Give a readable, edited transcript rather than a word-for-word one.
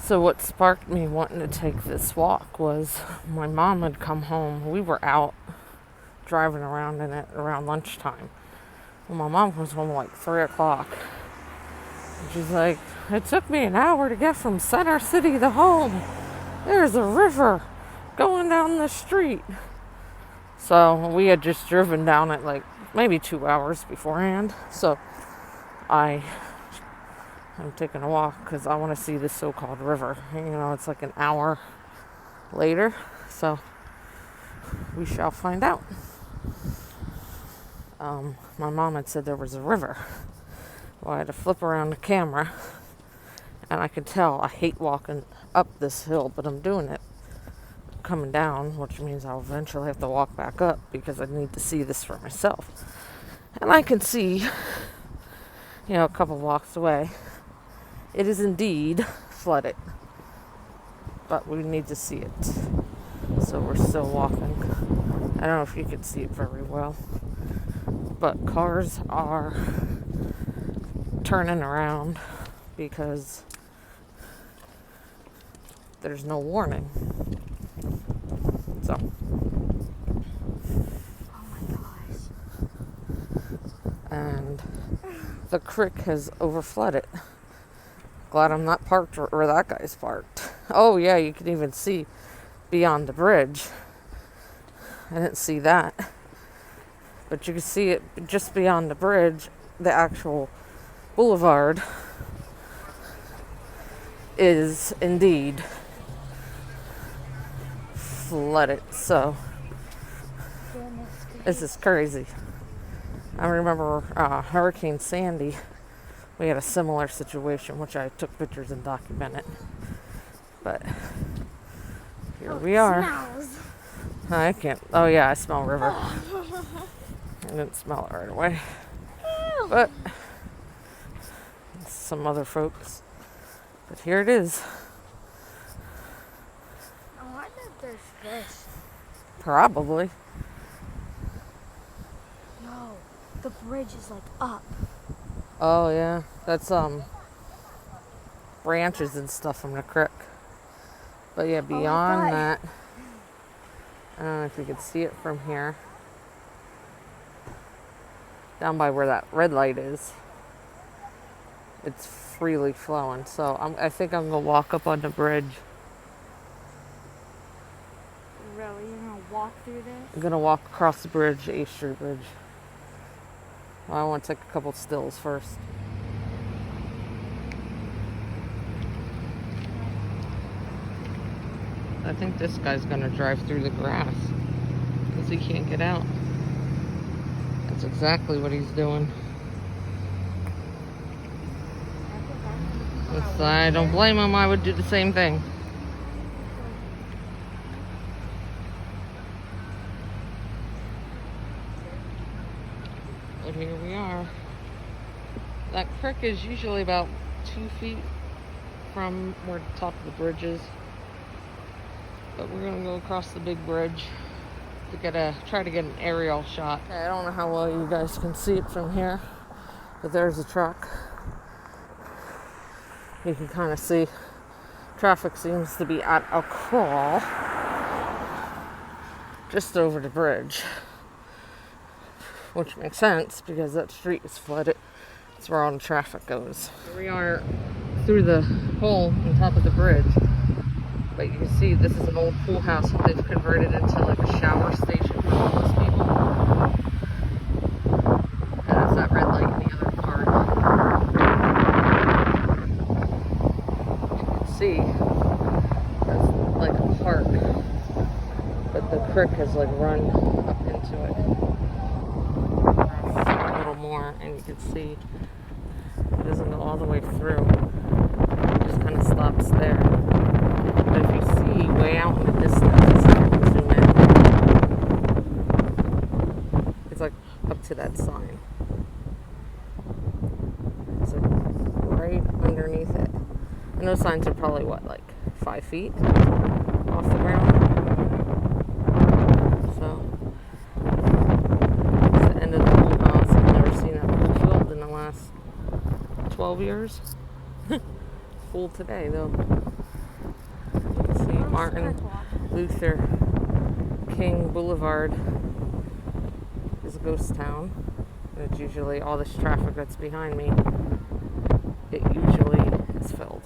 So what sparked me wanting to take this walk was my mom had come home. We were out driving around in it around lunchtime. Well, my mom was home like 3 o'clock. And she's like, it took me an hour to get from Center City to home. There's a river going down the street. So we had just driven down it like maybe 2 hours beforehand. So I'm taking a walk because I want to see this so-called river. It's like an hour later. So we shall find out. My mom had said there was a river. Well, I had to flip around the camera, and I could tell I hate walking up this hill, but I'm doing it coming down, which means I'll eventually have to walk back up because I need to see this for myself. And I can see, a couple blocks away, it is indeed flooded, but we need to see it. So we're still walking. I don't know if you can see it very well, but cars are turning around because there's no warning. So. Oh my gosh. And the creek has overflooded. Glad I'm not parked where that guy's parked. Oh yeah, you can even see beyond the bridge. I didn't see that. But you can see it just beyond the bridge. The actual boulevard is indeed flooded. So this is crazy. I remember Hurricane Sandy. We had a similar situation, which I took pictures and documented. But here we are. Smells. I can't. Oh yeah, I smell river. I didn't smell it right away. Ew. But some other folks. But here it is. I wonder if there's fish. Probably. No, the bridge is like up. Oh yeah, that's branches and stuff from the creek. But yeah, beyond that, I don't know if you can see it from here. Down by where that red light is, it's freely flowing. So I think I'm gonna walk up on the bridge. Really? You're gonna walk through this? I'm gonna walk across the bridge, 8th Street Bridge. Well, I want to take a couple stills first. I think this guy's gonna drive through the grass because he can't get out. That's exactly what he's doing. I don't blame him. I would do the same thing. But here we are. That creek is usually about 2 feet from where the top of the bridge is. But we're gonna go across the big bridge to try to get an aerial shot. Okay, I don't know how well you guys can see it from here, but there's a truck. You can kind of see traffic seems to be at a crawl just over the bridge, which makes sense because that street is flooded. That's where all the traffic goes. Here we are through the hole on top of the bridge. But you can see this is an old pool house that they've converted into like a shower station for homeless people. And that's that red light in the other part. You can see that's like a park, but the creek has like run up into it a little more, and you can see it doesn't go all the way through. It just kind of stops there. But if you see way out in the distance, zoom in, it's like up to that sign. It's like right underneath it. And those signs are probably what, like 5 feet off the ground? So, it's the end of the pool house. I've never seen that pool filled in the last 12 years. Full today though. Martin Luther King Boulevard is a ghost town. It's usually all this traffic that's behind me. It usually is filled.